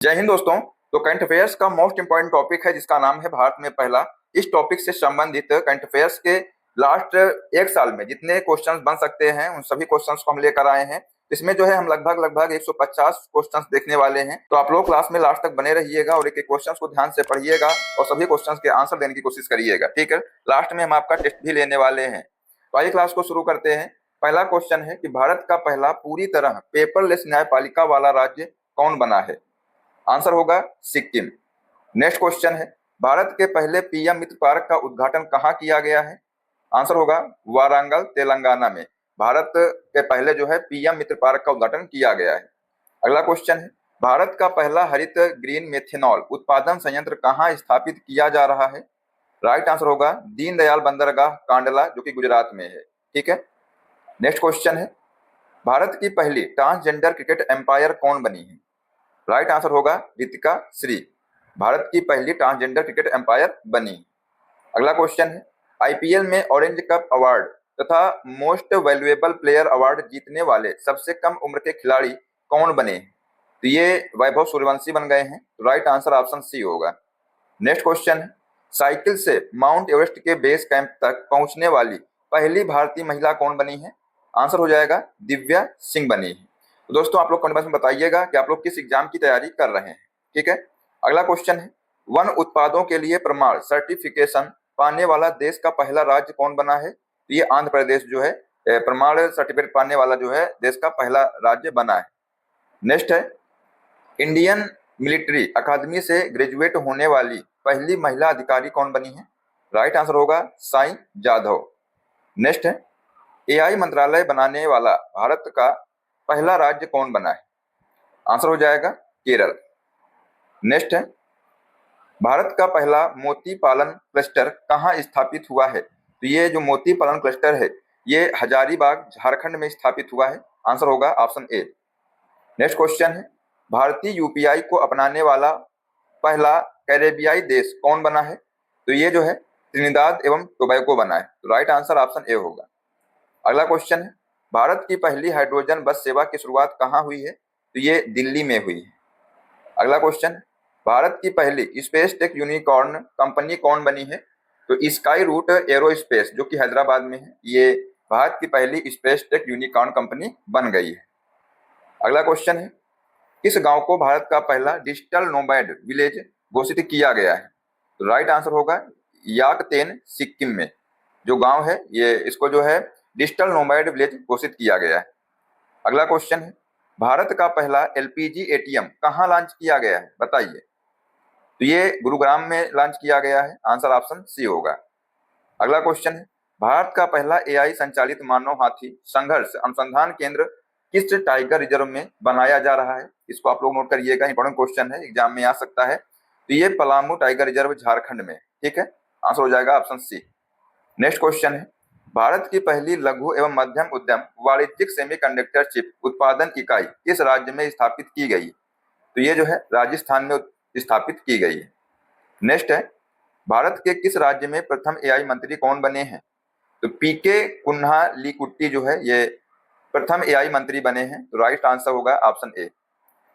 जय हिंद दोस्तों। तो करंट अफेयर्स का मोस्ट इंपॉर्टेंट टॉपिक है जिसका नाम है भारत में पहला। इस टॉपिक से संबंधित करंट अफेयर्स के लास्ट एक साल में जितने क्वेश्चंस बन सकते हैं उन सभी क्वेश्चंस को हम लेकर आए हैं। इसमें जो है हम लगभग 150 क्वेश्चंस देखने वाले हैं। तो आप लोग क्लास में लास्ट तक बने रहिएगा और एक एक क्वेश्चंस को ध्यान से पढ़िएगा और सभी क्वेश्चंस के आंसर देने की कोशिश करिएगा, ठीक है। लास्ट में हम आपका टेस्ट भी लेने वाले हैं। तो आइए क्लास को शुरू करते हैं। पहला क्वेश्चन है कि भारत का पहला पूरी तरह पेपरलेस न्यायपालिका वाला राज्य कौन बना है? आंसर होगा सिक्किम। नेक्स्ट क्वेश्चन है भारत के पहले पीएम मित्र पार्क का उद्घाटन कहाँ किया गया है? आंसर होगा वारंगल, तेलंगाना में भारत के पहले जो है पीएम मित्र पार्क का उद्घाटन किया गया है। अगला क्वेश्चन है भारत का पहला हरित ग्रीन मेथेनॉल उत्पादन संयंत्र कहाँ स्थापित किया जा रहा है? राइट आंसर होगा दीनदयाल बंदरगाह कांडला, जो कि गुजरात में है, ठीक है। नेक्स्ट क्वेश्चन है भारत की पहली ट्रांसजेंडर क्रिकेट एम्पायर कौन बनी है? राइट आंसर होगा रितिका श्री, भारत की पहली ट्रांसजेंडर क्रिकेट एम्पायर बनी। अगला क्वेश्चन है आईपीएल में ऑरेंज कप अवार्ड तथा मोस्ट वैल्यूएबल प्लेयर अवार्ड जीतने वाले सबसे कम उम्र के खिलाड़ी कौन बने? तो ये वैभव सूर्यवंशी बन गए हैं। तो राइट आंसर ऑप्शन सी होगा। नेक्स्ट क्वेश्चन है साइकिल से माउंट एवरेस्ट के बेस कैंप तक पहुंचने वाली पहली भारतीय महिला कौन बनी है? आंसर हो जाएगा दिव्या सिंह बनी है। तो दोस्तों आप लोग कमेंट बॉक्स में बताइएगा कि आप लोग किस एग्जाम की तैयारी कर रहे हैं, ठीक है। अगला क्वेश्चन है वन उत्पादों के लिए प्रमाण सर्टिफिकेशन पाने वाला देश का पहला राज्य कौन बना है? तो ये आंध्र प्रदेश जो है प्रमाण सर्टिफिकेट पाने वाला जो है देश का पहला राज्य बना है। नेक्स्ट है इंडियन मिलिट्री अकादमी से ग्रेजुएट होने वाली पहली महिला अधिकारी कौन बनी है? राइट आंसर होगा साई जाधव। नेक्स्ट है एआई मंत्रालय बनाने वाला भारत का पहला राज्य कौन बना है? आंसर हो जाएगा केरल। नेक्स्ट है भारत का पहला मोती पालन क्लस्टर कहाँ स्थापित हुआ है? तो ये जो मोती पालन क्लस्टर है ये हजारीबाग झारखंड में स्थापित हुआ है। आंसर होगा ऑप्शन ए। नेक्स्ट क्वेश्चन है भारतीय यूपीआई को अपनाने वाला पहला कैरेबियाई देश कौन बना है? तो ये जो है त्रिनिदाद एवं टोबैगो बना है। तो राइट आंसर ऑप्शन ए होगा। अगला क्वेश्चन है भारत की पहली हाइड्रोजन बस सेवा की शुरुआत कहाँ हुई है? तो ये दिल्ली में हुई है। अगला क्वेश्चन भारत की पहली स्पेस टेक यूनिकॉर्न कंपनी कौन बनी है? तो स्काई रूट एरोस्पेस जो कि हैदराबाद में है, ये भारत की पहली स्पेस टेक यूनिकॉर्न कंपनी बन गई है। अगला क्वेश्चन है किस गांव को भारत का पहला डिजिटल नोमैड विलेज घोषित किया गया है? तो राइट आंसर होगा याकतेन, सिक्किम में जो गांव है ये इसको जो है डिजिटल नोमैड विलेज घोषित किया गया है। अगला क्वेश्चन है भारत का पहला एलपीजी एटीएम कहाँ लॉन्च किया गया है? बताइए। तो ये गुरुग्राम में लॉन्च किया गया है। आंसर ऑप्शन सी होगा। अगला क्वेश्चन है भारत का पहला एआई संचालित मानव हाथी संघर्ष अनुसंधान केंद्र किस टाइगर रिजर्व में बनाया जा रहा है? इसको आप लोग नोट करिएगा, इंपॉर्टेंट क्वेश्चन है, एग्जाम में आ सकता है। तो ये पलामू टाइगर रिजर्व झारखंड में, ठीक है। आंसर हो जाएगा ऑप्शन सी। नेक्स्ट क्वेश्चन है भारत की पहली लघु एवं मध्यम उद्यम वाणिज्यिक सेमीकंडक्टर चिप उत्पादन इकाई किस राज्य में स्थापित की गई? तो ये जो है राजस्थान में स्थापित की गई है। नेक्स्ट है भारत के किस राज्य में प्रथम एआई मंत्री कौन बने हैं? तो पीके कुन्हा लीकुट्टी जो है ये प्रथम एआई मंत्री बने हैं। तो राइट आंसर होगा ऑप्शन ए।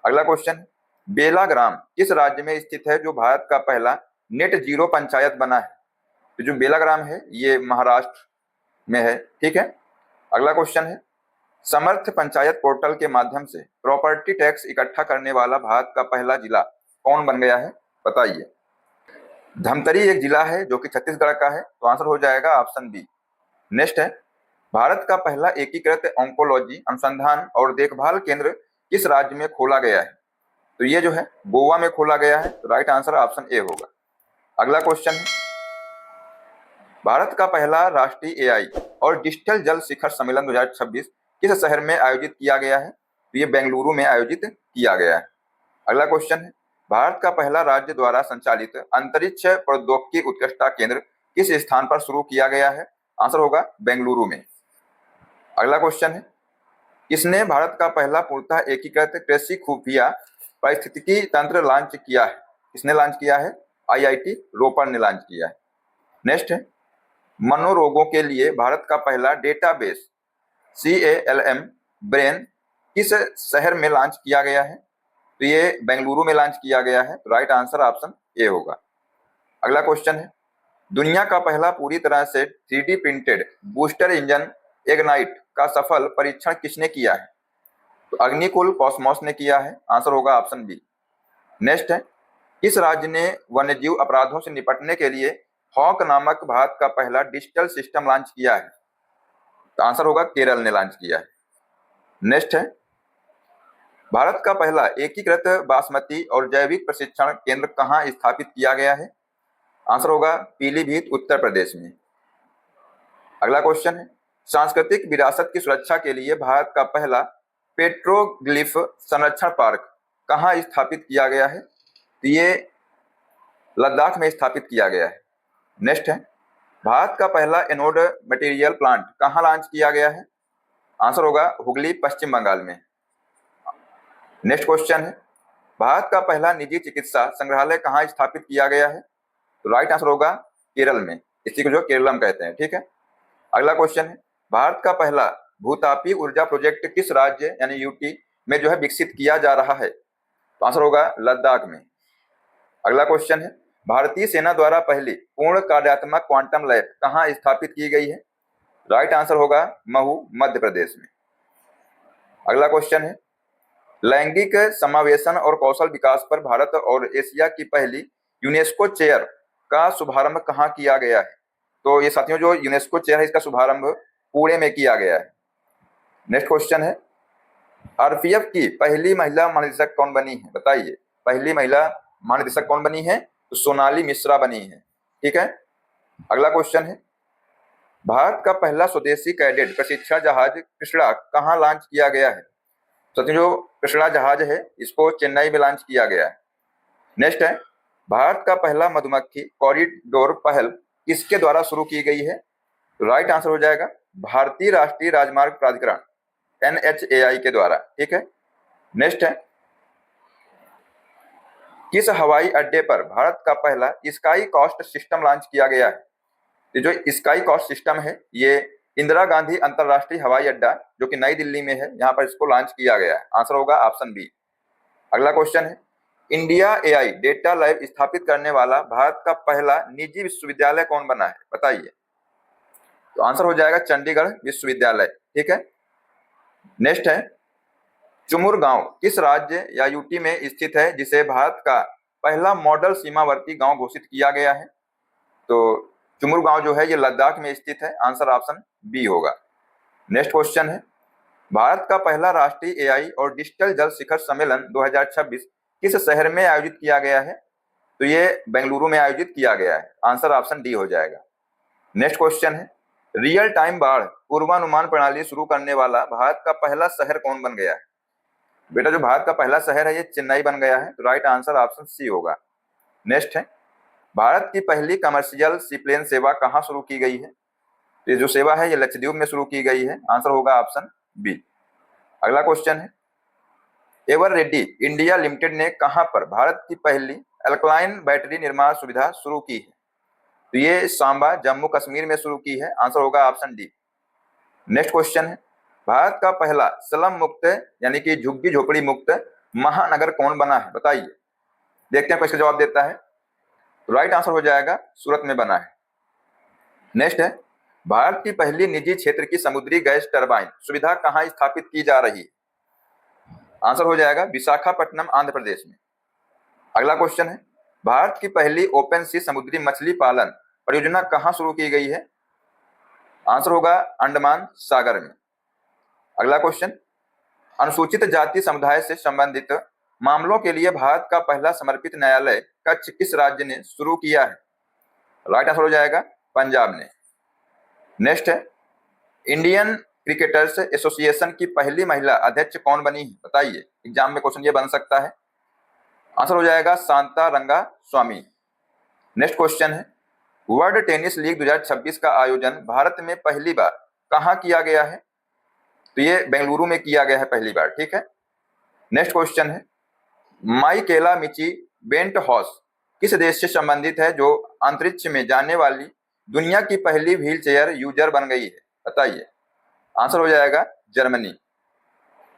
अगला क्वेश्चन बेलाग्राम किस राज्य में स्थित है जो भारत का पहला नेट जीरो पंचायत बना है? तो जो बेलाग्राम है ये महाराष्ट्र में है, ठीक है। अगला क्वेश्चन है समर्थ पंचायत पोर्टल के माध्यम से प्रॉपर्टी टैक्स इकट्ठा करने वाला भारत का पहला जिला कौन बन गया है? बताइए। धमतरी एक जिला है जो कि छत्तीसगढ़ का है। तो आंसर हो जाएगा ऑप्शन बी। नेक्स्ट है भारत का पहला एकीकृत ऑन्कोलॉजी अनुसंधान और देखभाल केंद्र किस राज्य में खोला गया है? तो ये जो है गोवा में खोला गया है। तो राइट आंसर ऑप्शन ए होगा। अगला क्वेश्चन है भारत का पहला राष्ट्रीय एआई और डिजिटल जल शिखर सम्मेलन 2026 किस शहर में आयोजित किया गया है? तो ये बेंगलुरु में आयोजित किया गया है। अगला क्वेश्चन है भारत का पहला राज्य द्वारा संचालित अंतरिक्ष प्रौद्योगिकी उत्कृष्टता केंद्र किस स्थान पर शुरू किया गया है? आंसर होगा बेंगलुरु में। अगला क्वेश्चन है किसने भारत का पहला पूर्णतः एकीकृत कृषि खुफिया पारिस्थितिकी तंत्र लॉन्च किया है? किसने लॉन्च किया है? आईआईटी रोपड़ ने लॉन्च किया है। नेक्स्ट है मनोरोगों के लिए भारत का पहला डेटाबेस CALM ब्रेन किस शहर में लॉन्च किया गया है? तो ये बेंगलुरु में लॉन्च किया गया है। तो राइट आंसर ऑप्शन ए होगा। अगला क्वेश्चन है, दुनिया का पहला पूरी तरह से 3D printed booster engine ignite का सफल परीक्षण किसने किया है? तो अग्निकुल कॉस्मोस ने किया है। आंसर होगा ऑप्शन बी। नेक्स्ट है, किस राज्य ने वन्यजीव अपराधों से निपटने के लिए हॉक नामक भारत का पहला डिजिटल सिस्टम लॉन्च किया है? तो आंसर होगा केरल ने लॉन्च किया है। नेक्स्ट है, भारत का पहला एकीकृत बासमती और जैविक प्रशिक्षण केंद्र कहाँ स्थापित किया गया है? आंसर होगा पीलीभीत उत्तर प्रदेश में। अगला क्वेश्चन है, सांस्कृतिक विरासत की सुरक्षा के लिए भारत का पहला पेट्रोग्लिफ संरक्षण पार्क कहाँ स्थापित किया गया है? तो ये लद्दाख में स्थापित किया गया है। नेक्स्ट है, भारत का पहला एनोड मटेरियल प्लांट कहाँ लॉन्च किया गया है? आंसर होगा हुगली पश्चिम बंगाल में। नेक्स्ट क्वेश्चन है, भारत का पहला निजी चिकित्सा संग्रहालय कहाँ स्थापित किया गया है? तो राइट आंसर होगा केरल में, इसी को जो केरलम कहते हैं। ठीक है। अगला क्वेश्चन है, भारत का पहला भूतापी ऊर्जा प्रोजेक्ट किस राज्य यानी यूटी में जो है विकसित किया जा रहा है? तो आंसर होगा लद्दाख में। अगला क्वेश्चन है, भारतीय सेना द्वारा पहली पूर्ण कार्यात्मक क्वांटम लैब कहाँ स्थापित की गई है? राइट आंसर होगा महू मध्य प्रदेश में। अगला क्वेश्चन है, लैंगिक समावेशन और कौशल विकास पर भारत और एशिया की पहली यूनेस्को चेयर का शुभारंभ कहाँ किया गया है? तो ये साथियों जो यूनेस्को चेयर है इसका शुभारंभ पुणे में किया गया है। नेक्स्ट क्वेश्चन है, आरपीएफ की पहली महिला महानिदेशक कौन बनी है? बताइए, पहली महिला महानिदेशक कौन बनी है? तो सोनाली मिश्रा बनी है। ठीक है। अगला क्वेश्चन है, भारत का पहला स्वदेशी कैडेट प्रशिक्षण जहाज कृष्णा कहाँ लॉन्च किया गया है? साथियों जो कृष्णा जहाज है इसको चेन्नई में लॉन्च किया गया है। नेक्स्ट है, भारत का पहला मधुमक्खी कॉरिडोर पहल किसके द्वारा शुरू की गई है? तो राइट आंसर हो जाएगा भारतीय राष्ट्रीय राजमार्ग प्राधिकरण NHAI के द्वारा। ठीक है। नेक्स्ट है, किस हवाई अड्डे पर भारत का पहला स्काई कॉस्ट सिस्टम लॉन्च किया गया है? ये जो स्काई कॉस्ट सिस्टम है ये इंदिरा गांधी अंतरराष्ट्रीय हवाई अड्डा जो कि नई दिल्ली में है, यहाँ पर इसको लॉन्च किया गया है। आंसर होगा ऑप्शन बी। अगला क्वेश्चन है, इंडिया AI डेटा लैब स्थापित करने वाला भारत का पहला निजी विश्वविद्यालय कौन बना है? बताइए। तो आंसर हो जाएगा चंडीगढ़ विश्वविद्यालय। ठीक है। नेक्स्ट है, चुमुर गांव किस राज्य या यूटी में स्थित है जिसे भारत का पहला मॉडल सीमावर्ती गांव घोषित किया गया है? तो चुमुर गांव जो है ये लद्दाख में स्थित है। आंसर ऑप्शन बी होगा। नेक्स्ट क्वेश्चन है, भारत का पहला राष्ट्रीय AI और डिजिटल जल शिखर सम्मेलन 2026 किस शहर में आयोजित किया गया है? तो ये बेंगलुरु में आयोजित किया गया है। आंसर ऑप्शन डी हो जाएगा। नेक्स्ट क्वेश्चन है, रियल टाइम बाढ़ पूर्वानुमान प्रणाली शुरू करने वाला भारत का पहला शहर कौन बन गया है? बेटा जो भारत का पहला शहर है ये चेन्नई बन गया है। तो राइट आंसर ऑप्शन सी होगा। नेक्स्ट है, भारत की पहली कमर्शियल सीप्लेन सेवा कहाँ शुरू की गई है? ये जो सेवा है ये लक्षद्वीप में शुरू की गई है। आंसर होगा ऑप्शन बी। अगला क्वेश्चन है, एवर रेड्डी इंडिया लिमिटेड ने कहां पर भारत की पहली अल्कलाइन बैटरी निर्माण सुविधा शुरू की है? तो ये सांबा जम्मू कश्मीर में शुरू की है। आंसर होगा ऑप्शन डी। नेक्स्ट क्वेश्चन है, भारत का पहला स्लम मुक्त यानी कि झुग्गी झोपड़ी मुक्त महानगर कौन बना है? बताइए। देखते हैं इसका जवाब देता है। राइट आंसर हो जाएगा सूरत में बना है। नेक्स्ट है, भारत की पहली निजी क्षेत्र की समुद्री गैस टरबाइन सुविधा कहां स्थापित की जा रही है? आंसर हो जाएगा विशाखापट्टनम आंध्र प्रदेश में। अगला क्वेश्चन है, भारत की पहली ओपन सी समुद्री मछली पालन परियोजना कहां शुरू की गई है? आंसर होगा अंडमान सागर में। अगला क्वेश्चन, अनुसूचित जाति समुदाय से संबंधित मामलों के लिए भारत का पहला समर्पित न्यायालय कक्ष किस राज्य ने शुरू किया है? राइट आंसर हो जाएगा पंजाब ने। नेक्स्ट है, इंडियन क्रिकेटर्स एसोसिएशन की पहली महिला अध्यक्ष कौन बनी है? बताइए, एग्जाम में क्वेश्चन ये बन सकता है। आंसर हो जाएगा शांता रंगा स्वामी। नेक्स्ट क्वेश्चन है, वर्ल्ड टेनिस लीग 2026 का आयोजन भारत में पहली बार कहां किया गया है? तो ये बेंगलुरु में किया गया है पहली बार। ठीक है। नेक्स्ट क्वेश्चन है, माइकेला मिची बेंट हॉस किस देश से संबंधित है जो अंतरिक्ष में जाने वाली दुनिया की पहली व्हील चेयर यूजर बन गई है? बताइए। आंसर हो जाएगा जर्मनी।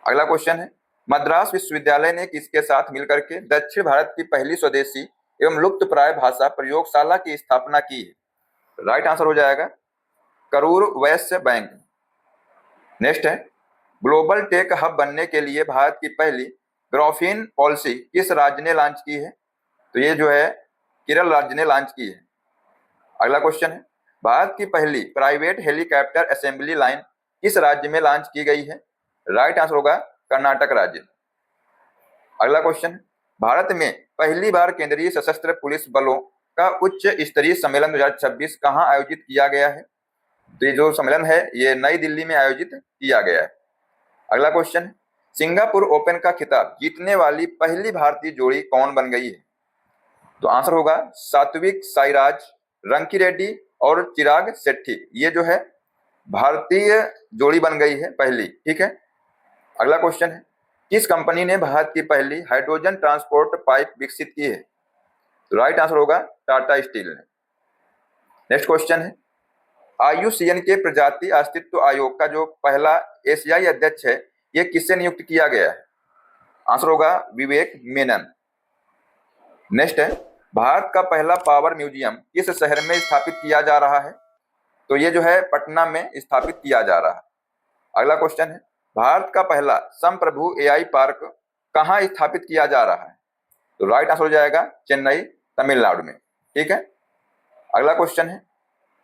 अगला क्वेश्चन है, मद्रास विश्वविद्यालय ने किसके साथ मिलकर के दक्षिण भारत की पहली स्वदेशी एवं लुप्तप्राय भाषा प्रयोगशाला की स्थापना की है? राइट आंसर हो जाएगा करूर वैश्य बैंक। नेक्स्ट है, ग्लोबल टेक हब बनने के लिए भारत की पहली ग्राफीन पॉलिसी किस राज्य ने लॉन्च की है? तो ये जो है केरल राज्य ने लॉन्च की है। अगला क्वेश्चन है, भारत की पहली प्राइवेट हेलीकॉप्टर असेंबली लाइन किस राज्य में लॉन्च की गई है? राइट आंसर होगा कर्नाटक राज्य। अगला क्वेश्चन है, भारत में पहली बार केंद्रीय सशस्त्र पुलिस बलों का उच्च स्तरीय सम्मेलन 2026 कहां आयोजित किया गया है? तो ये जो सम्मेलन है ये नई दिल्ली में आयोजित किया गया है। अगला क्वेश्चन है, सिंगापुर ओपन का खिताब जीतने वाली पहली भारतीय जोड़ी कौन बन गई है? तो आंसर होगा सात्विक साईराज रंकीरेड्डी और चिराग शेट्टी। ये जो है भारतीय जोड़ी बन गई है पहली। ठीक है। अगला क्वेश्चन है, किस कंपनी ने भारत की पहली हाइड्रोजन ट्रांसपोर्ट पाइप विकसित की है? तो राइट आंसर होगा टाटा स्टील ने। नेक्स्ट क्वेश्चन है, IUCN के प्रजाति अस्तित्व आयोग का जो पहला एशियाई अध्यक्ष है ये किससे नियुक्त किया गया है? आंसर होगा विवेक मेनन। नेक्स्ट है, भारत का पहला पावर म्यूजियम किस शहर में स्थापित किया जा रहा है? तो ये जो है पटना में स्थापित किया जा रहा है। अगला क्वेश्चन है, भारत का पहला संप्रभु AI पार्क कहाँ स्थापित किया जा रहा है? तो राइट आंसर हो जाएगा चेन्नई तमिलनाडु में। ठीक है। अगला क्वेश्चन है,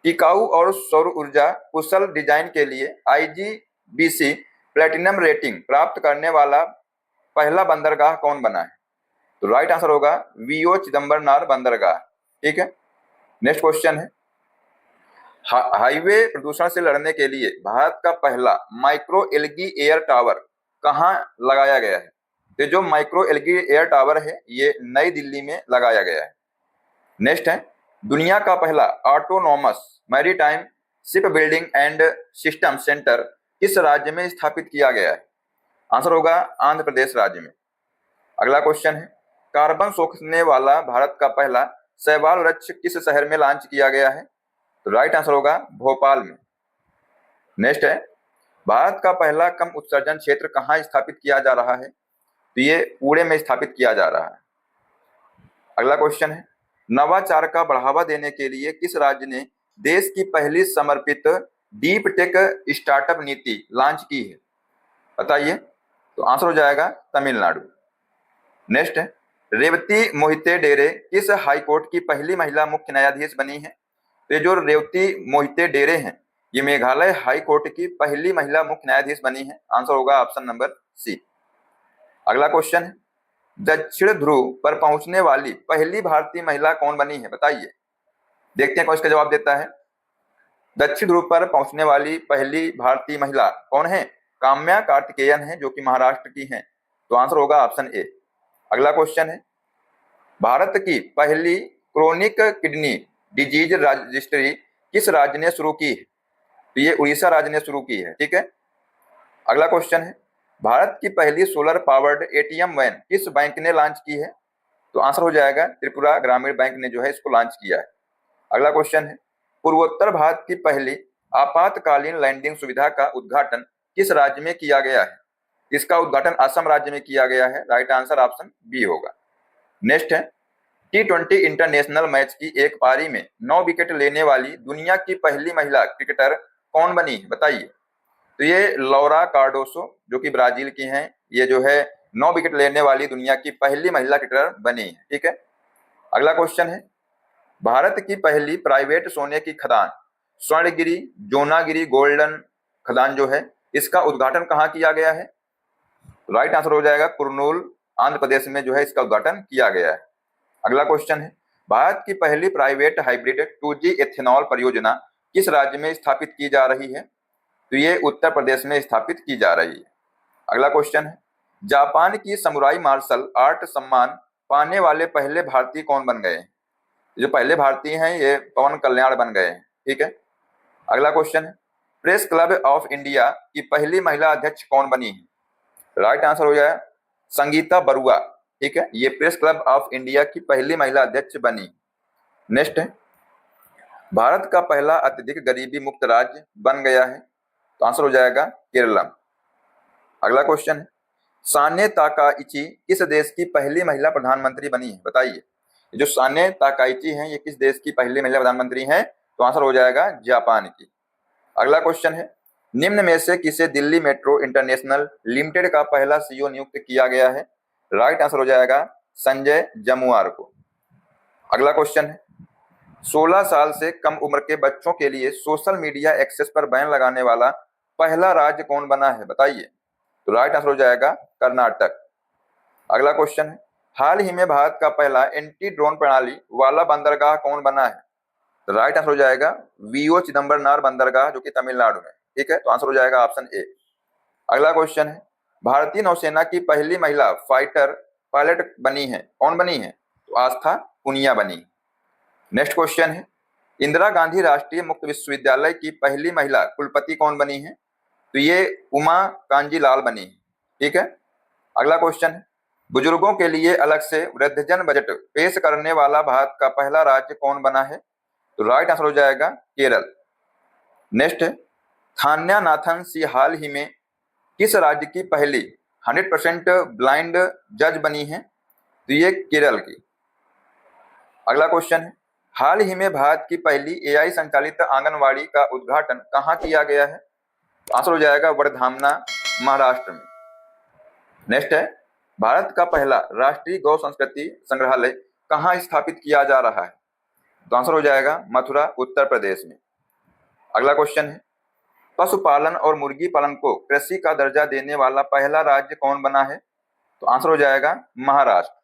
टिकाऊ और सौर ऊर्जा कुशल डिजाइन के लिए IGBC प्लेटिनम रेटिंग प्राप्त करने वाला पहला बंदरगाह कौन बना है? तो राइट आंसर होगा VO चिदम्बरनार बंदरगाह। ठीक है। नेक्स्ट क्वेश्चन है, हाईवे प्रदूषण से लड़ने के लिए भारत का पहला माइक्रो एलगी एयर टावर कहाँ लगाया गया है? तो जो माइक्रो एलगी एयर टावर है ये नई दिल्ली में लगाया गया है। नेक्स्ट है, दुनिया का पहला autonomous maritime ship building and system centre किस राज्य में स्थापित किया गया है? आंसर होगा आंध्र प्रदेश राज्य में। अगला क्वेश्चन है, कार्बन सोखने वाला भारत का पहला शैवाल वृक्ष किस शहर में लॉन्च किया गया है? तो राइट आंसर होगा भोपाल में। नेक्स्ट है, भारत का पहला कम उत्सर्जन क्षेत्र कहाँ स्थापित किया जा रहा है? तो ये पुणे में स्थापित किया जा रहा है। अगला क्वेश्चन है, नवाचार का बढ़ावा देने के लिए किस राज्य ने देश की पहली समर्पित डीप टेक स्टार्टअप नीति लॉन्च की है? बताइए। तो आंसर हो जाएगा तमिलनाडु। नेक्स्ट है, रेवती मोहिते डेरे किस हाईकोर्ट की पहली महिला मुख्य न्यायाधीश बनी है? तो जो रेवती मोहिते डेरे हैं ये मेघालय हाई कोर्ट की पहली महिला मुख्य न्यायाधीश बनी है। आंसर होगा ऑप्शन नंबर सी। अगला क्वेश्चन है, दक्षिण ध्रुव पर पहुंचने वाली पहली भारतीय महिला कौन बनी है? बताइए। देखते हैं कौन इसका जवाब देता है। दक्षिण ध्रुव पर पहुंचने वाली पहली भारतीय महिला कौन है? काम्या कार्तिकेयन है जो कि महाराष्ट्र की हैं। तो आंसर होगा ऑप्शन ए। अगला क्वेश्चन है, भारत की पहली क्रोनिक किडनी डिजीज रजिस्ट्री किस राज्य ने शुरू की है? तो ये उड़ीसा राज्य ने शुरू की है। ठीक है। अगला क्वेश्चन है, भारत की पहली सोलर पावर्ड ATM वैन किस बैंक ने लॉन्च की है? तो आंसर हो जाएगा त्रिपुरा ग्रामीण बैंक ने जो है इसको लॉन्च किया है। अगला क्वेश्चन है, पूर्वोत्तर भारत की पहली आपातकालीन लैंडिंग सुविधा का उद्घाटन किस राज्य में किया गया है? इसका उद्घाटन असम राज्य में किया गया है। राइट आंसर ऑप्शन बी होगा। नेक्स्ट है, T20 इंटरनेशनल मैच की एक पारी में 9 विकेट लेने वाली दुनिया की पहली महिला क्रिकेटर कौन बनी? बताइए। तो ये लौरा कार्डोसो जो कि ब्राजील की हैं, ये जो है 9 विकेट लेने वाली दुनिया की पहली महिला क्रिकेटर बनी है। ठीक है। अगला क्वेश्चन है, भारत की पहली प्राइवेट सोने की खदान स्वर्णगिरी जोनागिरी गोल्डन खदान जो है इसका उद्घाटन कहाँ किया गया है? राइट आंसर हो जाएगा कुर्नूल आंध्र प्रदेश में जो है इसका उद्घाटन किया गया है। अगला क्वेश्चन है, भारत की पहली प्राइवेट हाइब्रिड 2G एथेनॉल परियोजना किस राज्य में स्थापित की जा रही है? तो ये उत्तर प्रदेश में स्थापित की जा रही है। अगला क्वेश्चन है, जापान की समुराई मार्शल आर्ट सम्मान पाने वाले पहले भारतीय कौन बन गए हैं? जो पहले भारतीय हैं ये पवन कल्याण बन गए हैं। ठीक है। अगला क्वेश्चन है, प्रेस क्लब ऑफ इंडिया की पहली महिला अध्यक्ष कौन बनी है? राइट आंसर हो जाए संगीता बरुआ। ठीक है। ये प्रेस क्लब ऑफ इंडिया की पहली महिला अध्यक्ष बनी। नेक्स्ट है, भारत का पहला अत्यधिक गरीबी मुक्त राज्य बन गया है। तो आंसर हो जाएगा केरला। अगला क्वेश्चन है, साने ताकाइची किस देश की पहली महिला प्रधानमंत्री बनी है? बताइए। जो साने ताकाइची हैं ये किस देश की पहली महिला प्रधानमंत्री हैं? तो आंसर हो जाएगा जापान की। अगला क्वेश्चन है, निम्न में से किसे दिल्ली मेट्रो इंटरनेशनल लिमिटेड का पहला सीईओ नियुक्त किया गया है? राइट आंसर हो जाएगा संजय जमुआर को। अगला क्वेश्चन है, 16 साल से कम उम्र के बच्चों के लिए सोशल मीडिया एक्सेस पर बैन लगाने वाला पहला राज्य कौन बना है? बताइए। तो राइट आंसर हो जाएगा कर्नाटक। अगला क्वेश्चन है, हाल ही में भारत का पहला एंटी ड्रोन प्रणाली वाला बंदरगाह कौन बना है? तो राइट आंसर हो जाएगा वीओ चिदम्बरनार बंदरगाह जो कि तमिलनाडु में। ठीक है, तो आंसर हो जाएगा ऑप्शन ए। अगला क्वेश्चन है, भारतीय नौसेना की पहली महिला फाइटर पायलट बनी है, कौन बनी है? तो आस्था पुनिया बनी। नेक्स्ट क्वेश्चन है, इंदिरा गांधी राष्ट्रीय मुक्त विश्वविद्यालय की पहली महिला कुलपति कौन बनी है? तो ये उमा कांजीलाल बनी है। ठीक है। अगला क्वेश्चन है, बुजुर्गों के लिए अलग से वृद्धजन बजट पेश करने वाला भारत का पहला राज्य कौन बना है? तो राइट आंसर हो जाएगा केरल। नेक्स्ट है, थान्यानाथन सी हाल ही में किस राज्य की पहली 100% ब्लाइंड जज बनी है? तो ये केरल की। अगला क्वेश्चन है, हाल ही में भारत की पहली एआई संचालित आंगनवाड़ी का उद्घाटन कहाँ किया गया है? आंसर हो जाएगा वर्धामना, महाराष्ट्र में। नेक्स्ट है, भारत का पहला राष्ट्रीय गौ संस्कृति संग्रहालय कहाँ स्थापित किया जा रहा है? तो आंसर हो जाएगा मथुरा, उत्तर प्रदेश में। अगला क्वेश्चन है, पशुपालन और मुर्गी पालन को कृषि का दर्जा देने वाला पहला राज्य कौन बना है? तो आंसर हो जाएगा महाराष्ट्र।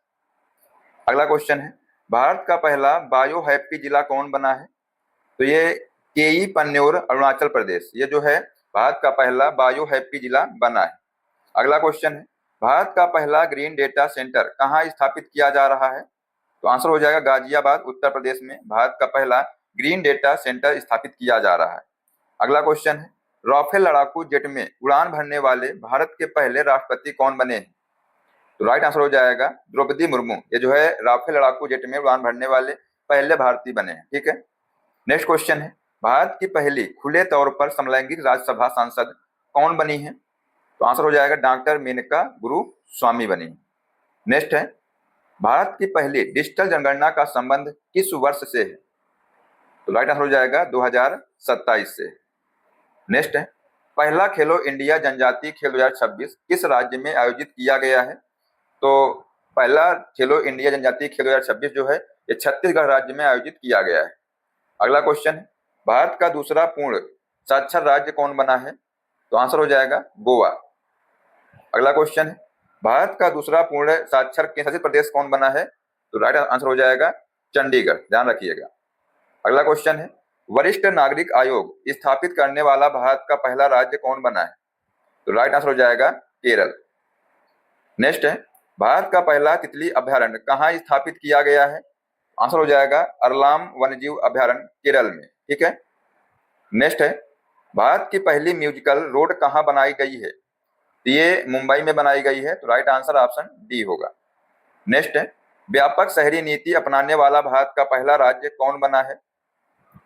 अगला क्वेश्चन है, भारत का पहला बायो हैप्पी जिला कौन बना है? तो ये केई पन्न्योर, अरुणाचल प्रदेश, ये जो है भारत का पहला बायो हैप्पी जिला बना है। अगला क्वेश्चन है, भारत का पहला ग्रीन डेटा सेंटर कहाँ स्थापित किया जा रहा है? तो आंसर हो जाएगा गाजियाबाद, उत्तर प्रदेश में भारत का पहला ग्रीन डेटा सेंटर स्थापित किया जा रहा है। अगला क्वेश्चन है, राफेल लड़ाकू जेट में उड़ान भरने वाले भारत के पहले राष्ट्रपति कौन बने हैं? तो राइट आंसर हो जाएगा द्रौपदी मुर्मू, ये जो है राफेल लड़ाकू जेट में उड़ान भरने वाले पहले भारतीय बने हैं। ठीक है। नेक्स्ट क्वेश्चन है, भारत की पहली खुले तौर पर समलैंगिक राज्यसभा सांसद कौन बनी है? तो आंसर हो जाएगा डॉक्टर मेनका गुरु स्वामी बनी। नेक्स्ट है, भारत की पहली डिजिटल जनगणना का संबंध किस वर्ष से है? तो राइट आंसर हो जाएगा 2027 से। नेक्स्ट है, पहला खेलो इंडिया जनजातीय खेल 2026 किस राज्य में आयोजित किया गया है? तो पहला खेलो इंडिया जनजातीय खेल 2026 जो है ये छत्तीसगढ़ राज्य में आयोजित किया गया है। अगला क्वेश्चन है, भारत का दूसरा पूर्ण साक्षर राज्य कौन बना है? तो आंसर हो जाएगा गोवा। अगला क्वेश्चन है, भारत का दूसरा पूर्ण साक्षर केंद्रशासित प्रदेश कौन बना है? तो राइट आंसर हो जाएगा चंडीगढ़, ध्यान रखिएगा। अगला क्वेश्चन है, वरिष्ठ नागरिक आयोग स्थापित करने वाला भारत का पहला राज्य कौन बना है? तो राइट आंसर हो जाएगा केरल। नेक्स्ट है, भारत का पहला तितली अभयारण्य कहाँ स्थापित किया गया है? आंसर हो जाएगा अरलाम वन्यजीव अभयारण्य, केरल में। ठीक है। नेक्स्ट है, भारत की पहली म्यूजिकल रोड कहाँ बनाई गई है? ये मुंबई में बनाई गई है, तो राइट आंसर ऑप्शन डी होगा। नेक्स्ट है, व्यापक शहरी नीति अपनाने वाला भारत का पहला राज्य कौन बना है?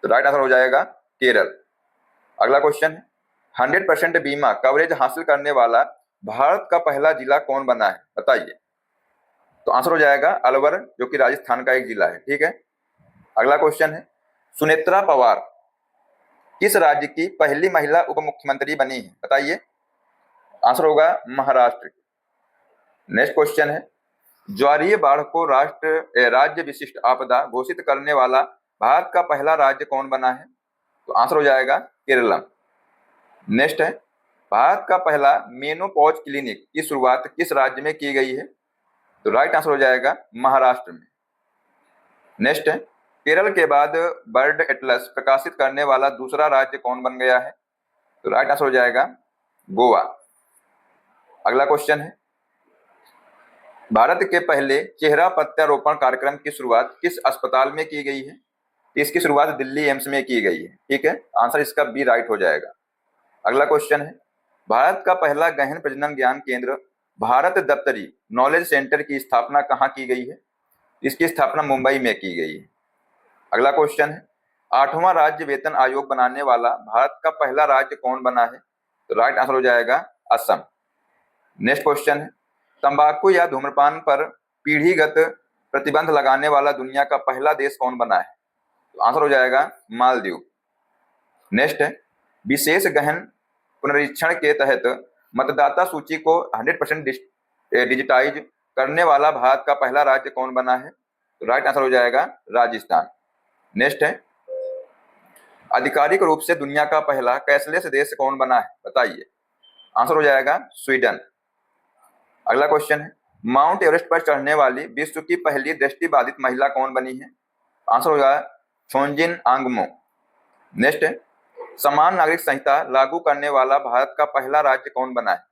तो राइट आंसर हो जाएगा केरल। अगला क्वेश्चन है, 100% बीमा कवरेज हासिल करने वाला भारत का पहला जिला कौन बना है? बताइए। तो आंसर हो जाएगा अलवर, जो कि राजस्थान का एक जिला है। ठीक है। अगला क्वेश्चन है, सुनेत्रा पवार किस राज्य की पहली महिला उप मुख्यमंत्री बनी है? बताइए। आंसर होगा महाराष्ट्र। नेक्स्ट क्वेश्चन है, ज्वारीय बाढ़ को राज्य विशिष्ट आपदा घोषित करने वाला भारत का पहला राज्य कौन बना है? तो आंसर हो जाएगा केरला। नेक्स्ट है, भारत का पहला मेनोपॉज क्लिनिक की शुरुआत किस राज्य में की गई है? तो राइट आंसर हो जाएगा महाराष्ट्र में। नेक्स्ट है, केरल के बाद बर्ड एटलस प्रकाशित करने वाला दूसरा राज्य कौन बन गया है? तो राइट आंसर हो जाएगा गोवा। अगला क्वेश्चन है, भारत के पहले चेहरा प्रत्यारोपण कार्यक्रम की शुरुआत किस अस्पताल में की गई है? इसकी शुरुआत दिल्ली एम्स में की गई है। ठीक है, आंसर इसका बी राइट हो जाएगा। अगला क्वेश्चन है, भारत का पहला गहन प्रजनन ज्ञान केंद्र भारत दफ्तरी नॉलेज सेंटर की स्थापना कहाँ की गई है? इसकी स्थापना मुंबई में की गई है। अगला क्वेश्चन है, 8वां राज्य वेतन आयोग बनाने वाला भारत का पहला राज्य कौन बना है? तो राइट आंसर हो जाएगा असम। नेक्स्ट क्वेश्चन है, तंबाकू या धूम्रपान पर पीढ़ीगत प्रतिबंध लगाने वाला दुनिया का पहला देश कौन बना है? तो आंसर हो जाएगा मालदीव। नेक्स्ट है, विशेष गहन पुनरीक्षण के तहत मतदाता सूची को 100% डिजिटाइज करने वाला भारत का पहला राज्य कौन बना है? तो राइट आंसर हो जाएगा राजस्थान। नेक्स्ट है, आधिकारिक रूप से दुनिया का पहला कैशलेस देश कौन बना है? बताइए। आंसर हो जाएगा स्वीडन। अगला क्वेश्चन है, माउंट एवरेस्ट पर चढ़ने वाली विश्व की पहली दृष्टिबाधित महिला कौन बनी है? आंसर हो जाएगा छोंजिन आंगमो। नेक्स्ट है, समान नागरिक संहिता लागू करने वाला भारत का पहला राज्य कौन बना है?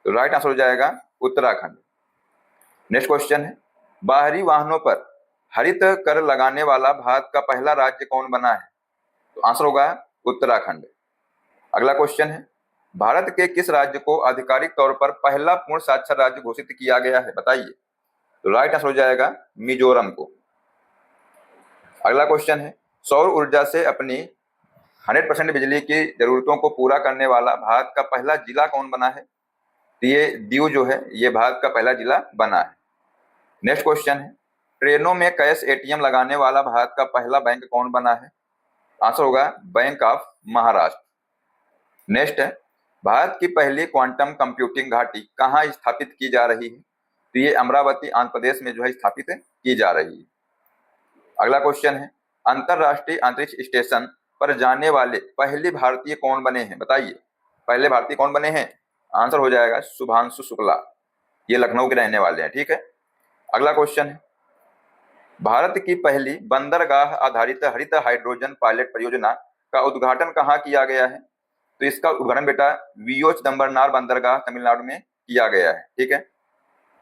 तो राइट आंसर हो जाएगा उत्तराखंड। नेक्स्ट क्वेश्चन है, बाहरी वाहनों पर हरित कर लगाने वाला भारत का पहला राज्य कौन बना है? तो आंसर होगा उत्तराखंड। अगला क्वेश्चन है, भारत के किस राज्य को आधिकारिक तौर पर पहला पूर्ण साक्षर राज्य घोषित किया गया है? बताइए। तो राइट आंसर हो जाएगा मिजोरम को। अगला क्वेश्चन है, सौर ऊर्जा से अपनी 100% बिजली की जरूरतों को पूरा करने वाला भारत का पहला जिला कौन बना है? तो ये दीव जो है ये भारत का पहला जिला बना है। नेक्स्ट क्वेश्चन है, ट्रेनों में कैश एटीएम लगाने वाला भारत का पहला बैंक कौन बना है? आंसर होगा बैंक ऑफ महाराष्ट्र। नेक्स्ट है, भारत की पहली क्वांटम कंप्यूटिंग घाटी कहाँ स्थापित की जा रही है? तो ये अमरावती आंध्र प्रदेश में जो है स्थापित की जा रही है। अगला क्वेश्चन है, अंतरराष्ट्रीय अंतरिक्ष स्टेशन पर जाने वाले पहले भारतीय कौन बने हैं? बताइए। पहले भारतीय कौन बने हैं? आंसर हो जाएगा शुभांशु शुक्ला। ये लखनऊ के रहने वाले हैं। ठीक है। अगला क्वेश्चन है, भारत की पहली बंदरगाह आधारित हरित हाइड्रोजन पायलट परियोजना का उद्घाटन कहाँ किया गया है? तो इसका उद्घाटन बेटा वीओ चिदम्बरनार बंदरगाह तमिलनाडु में किया गया है। ठीक है।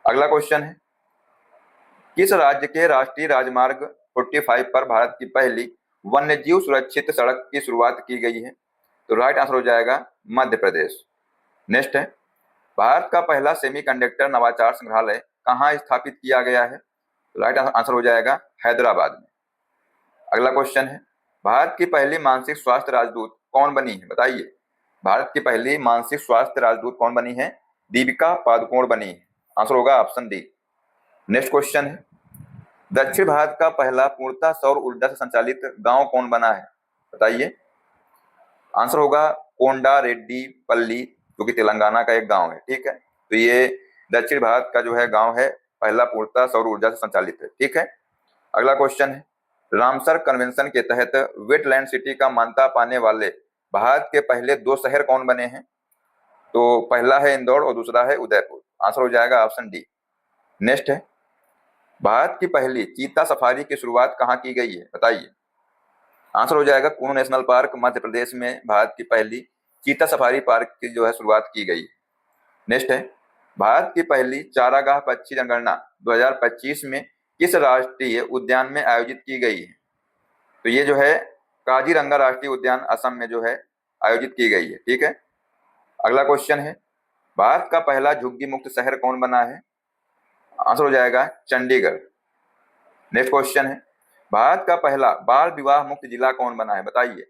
अगला क्वेश्चन है, किस राज्य के राष्ट्रीय राजमार्ग 45 पर भारत की पहली वन्यजीव सुरक्षित सड़क की शुरुआत की गई है? तो राइट आंसर हो जाएगा मध्य प्रदेश। नेक्स्ट है, भारत का पहला सेमीकंडक्टर नवाचार संग्रहालय कहाँ स्थापित किया गया है? राइट आंसर हो जाएगा हैदराबाद में। अगला क्वेश्चन है, भारत की पहली मानसिक स्वास्थ्य राजदूत कौन बनी है? बताइए। भारत की पहली मानसिक स्वास्थ्य राजदूत कौन बनी है? दीपिका पादुकोण बनी है। आंसर होगा ऑप्शन डी। नेक्स्ट क्वेश्चन है, दक्षिण भारत का पहला पूर्णतः सौर ऊर्जा से संचालित गांव कौन बना है? बताइए। आंसर होगा कोंडा रेड्डी पल्ली, जो कि तेलंगाना का एक गांव है। ठीक है। तो ये दक्षिण भारत का जो है गांव है, पहला पूर्णतः सौर ऊर्जा से संचालित है। ठीक है। अगला क्वेश्चन है, रामसर कन्वेंशन के तहत वेटलैंड सिटी का मान्यता पाने वाले भारत के पहले 2 शहर कौन बने हैं? तो पहला है इंदौर और दूसरा है उदयपुर। आंसर हो जाएगा ऑप्शन डी। नेक्स्ट है, भारत की पहली चीता सफारी की शुरुआत कहाँ की गई है? बताइए। आंसर हो जाएगा कुनू नेशनल पार्क मध्य प्रदेश में भारत की पहली चीता सफारी पार्क की जो है शुरुआत की गई। नेक्स्ट है, भारत की पहली चारागाह पक्षी जनगणना 2025 में किस राष्ट्रीय उद्यान में आयोजित की गई है? तो ये जो है काजीरंगा राष्ट्रीय उद्यान असम में जो है आयोजित की गई है। ठीक है। अगला क्वेश्चन है, भारत का पहला झुग्गी मुक्त शहर कौन बना है? आंसर हो जाएगा चंडीगढ़। नेक्स्ट क्वेश्चन है, भारत का पहला बाल विवाह मुक्त जिला कौन बना है? बताइए।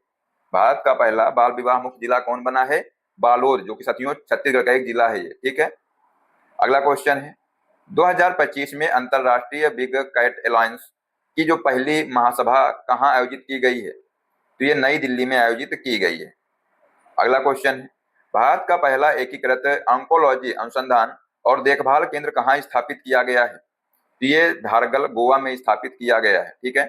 भारत का पहला बाल विवाह मुक्त जिला कौन बना है? बालोद, जो कि साथियों छत्तीसगढ़ का एक जिला है ये। ठीक है। अगला क्वेश्चन है, 2025 में अंतरराष्ट्रीय बिग कैट अलायंस की जो पहली महासभा कहाँ आयोजित की गई है? तो ये नई दिल्ली में आयोजित की गई है। अगला क्वेश्चन है, भारत का पहला एकीकृत ऑन्कोलॉजी अनुसंधान और देखभाल केंद्र कहाँ स्थापित किया गया है? तो ये धारगल गोवा में स्थापित किया गया है। ठीक है।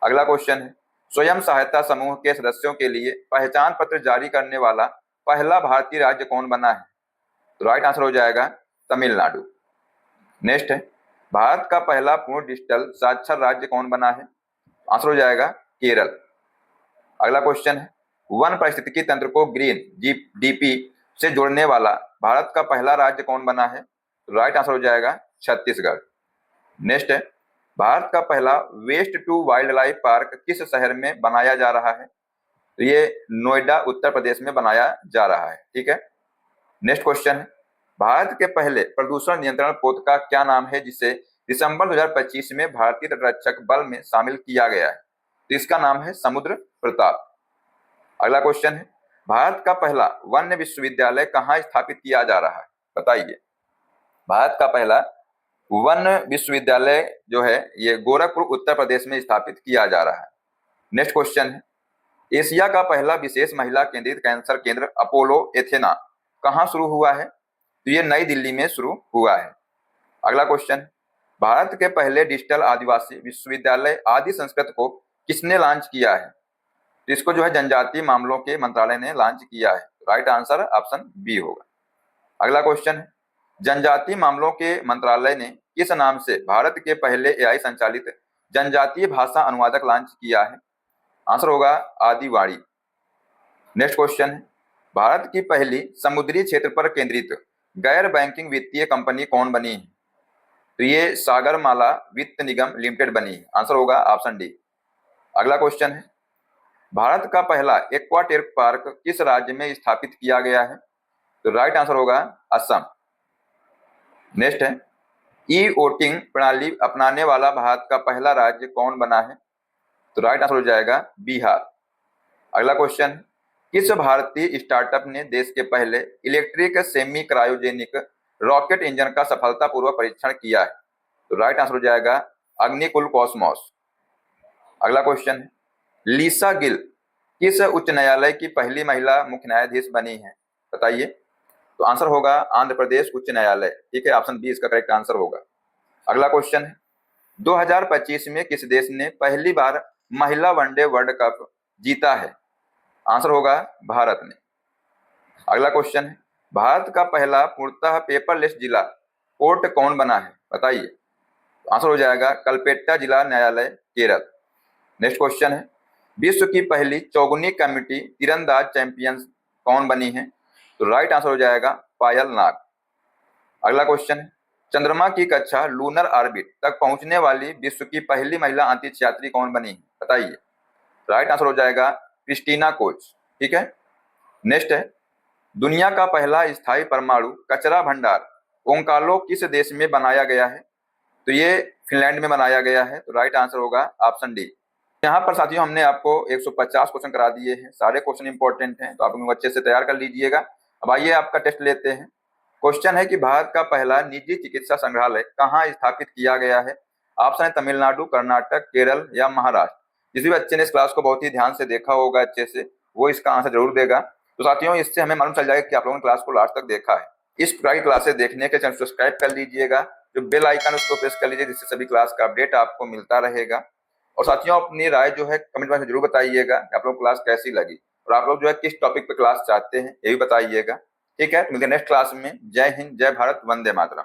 अगला क्वेश्चन है, स्वयं सहायता समूह के सदस्यों के लिए पहचान पत्र जारी करने वाला पहला भारतीय राज्य कौन बना है? तो राइट आंसर हो जाएगा तमिलनाडु। नेक्स्ट है, भारत का पहला पूर्ण डिजिटल साक्षर राज्य कौन बना है? आंसर हो जाएगा केरल। अगला क्वेश्चन है, वन पारिस्थितिकी तंत्र को ग्रीन डीपी से जोड़ने वाला भारत का पहला राज्य कौन बना है? तो राइट आंसर हो जाएगा छत्तीसगढ़। नेक्स्ट है, भारत का पहला waste to wildlife park किस शहर में बनाया जा रहा है? तो ये नोएडा उत्तर प्रदेश में बनाया जा रहा है। ठीक है। नेक्स्ट क्वेश्चन है, भारत के पहले प्रदूषण नियंत्रण पोत का क्या नाम है जिसे दिसंबर 2025 में भारतीय तटरक्षक बल में शामिल किया गया है? तो इसका नाम है समुद्र प्रताप। अगला क्वेश्चन है, भारत का पहला वन्य विश्वविद्यालय कहाँ स्थापित किया जा रहा है? बताइए। भारत का पहला वन विश्वविद्यालय जो है ये गोरखपुर उत्तर प्रदेश में स्थापित किया जा रहा है। नेक्स्ट क्वेश्चन है, एशिया का पहला विशेष महिला केंद्रित कैंसर केंद्र अपोलो एथेना कहाँ शुरू हुआ है? तो ये नई दिल्ली में शुरू हुआ है। अगला क्वेश्चन, भारत के पहले डिजिटल आदिवासी विश्वविद्यालय आदि संस्कृत को किसने लॉन्च किया है? तो इसको जो है जनजातीय मामलों के मंत्रालय ने लॉन्च किया है। राइट आंसर ऑप्शन बी होगा। अगला क्वेश्चन है, जनजातीय मामलों के मंत्रालय ने किस नाम से भारत के पहले एआई संचालित जनजातीय भाषा अनुवादक लॉन्च किया है? आंसर होगा आदिवाणी। नेक्स्ट क्वेश्चन है, भारत की पहली समुद्री क्षेत्र पर केंद्रित गैर बैंकिंग वित्तीय कंपनी कौन बनी है? तो ये सागरमाला वित्त निगम लिमिटेड बनी है। आंसर होगा ऑप्शन डी। अगला क्वेश्चन है, भारत का पहला एक्वाटेरिक पार्क किस राज्य में स्थापित किया गया है? तो राइट आंसर होगा असम। नेक्स्ट है, ई वोटिंग प्रणाली अपनाने वाला भारत का पहला राज्य कौन बना है? तो राइट आंसर हो जाएगा बिहार। अगला क्वेश्चन, किस भारतीय स्टार्टअप ने देश के पहले electric semi cryogenic rocket engine का सफलतापूर्वक परीक्षण किया है? तो राइट आंसर हो जाएगा अग्निकुल कॉस्मोस। अगला क्वेश्चन, लीसा गिल किस उच्च न्यायालय की पहली महिला मुख्य न्यायाधीश बनी है? बताइए। तो आंसर होगा आंध्र प्रदेश उच्च न्यायालय। ठीक है, ऑप्शन बी इसका करेक्ट आंसर होगा। अगला क्वेश्चन है, 2025 में किस देश ने पहली बार महिला वनडे वर्ल्ड कप जीता है? आंसर होगा भारत ने। अगला क्वेश्चन है, भारत का पहला पूर्णतः पेपरलेस जिला कोर्ट कौन बना है? बताइए। आंसर हो जाएगा कलपेट्टा जिला न्यायालय केरल। नेक्स्ट क्वेश्चन है, विश्व की पहली चौगुनी कमेटी तीरंदाज चैंपियन कौन बनी है? तो राइट आंसर हो जाएगा पायल नाग। अगला क्वेश्चन है, चंद्रमा की कक्षा लूनर ऑर्बिट तक पहुंचने वाली विश्व की पहली महिला अंतरिक्ष यात्री कौन बनी है? बताइए। राइट आंसर हो जाएगा क्रिस्टीना कोच। ठीक है। नेक्स्ट है, दुनिया का पहला स्थायी परमाणु कचरा भंडार ओंकालो किस देश में बनाया गया है? तो ये फिनलैंड में बनाया गया है। तो राइट आंसर होगा ऑप्शन डी। यहाँ पर साथियों हमने आपको 150 क्वेश्चन करा दिए हैं। सारे क्वेश्चन इंपॉर्टेंट हैं, तो आप उनको अच्छे से तैयार कर लीजिएगा। अब आइए आपका टेस्ट लेते हैं। क्वेश्चन है कि भारत का पहला निजी चिकित्सा संग्रहालय कहाँ स्थापित किया गया है? ऑप्शन है तमिलनाडु, कर्नाटक, केरल या महाराष्ट्र। जिस भी बच्चे ने इस क्लास को बहुत ही ध्यान से देखा होगा अच्छे से, वो इसका आंसर जरूर देगा। तो साथियों इससे हमें मालूम चल जाएगा कि आप लोगों ने क्लास को लास्ट तक देखा है। इस प्रकार की क्लासेस देखने के चैनल सब्सक्राइब कर लीजिएगा, जो बेल आइकन उसको प्रेस कर लीजिए, जिससे सभी क्लास का अपडेट आपको मिलता रहेगा। और साथियों अपनी राय जो है कमेंट बॉक्स में जरूर बताइएगा कि आप लोग क्लास कैसी लगी और आप लोग जो है किस टॉपिक पे क्लास चाहते हैं, ये भी बताइएगा। ठीक है, मिलते हैं नेक्स्ट क्लास में। जय हिंद, जय भारत, वंदे मातरम।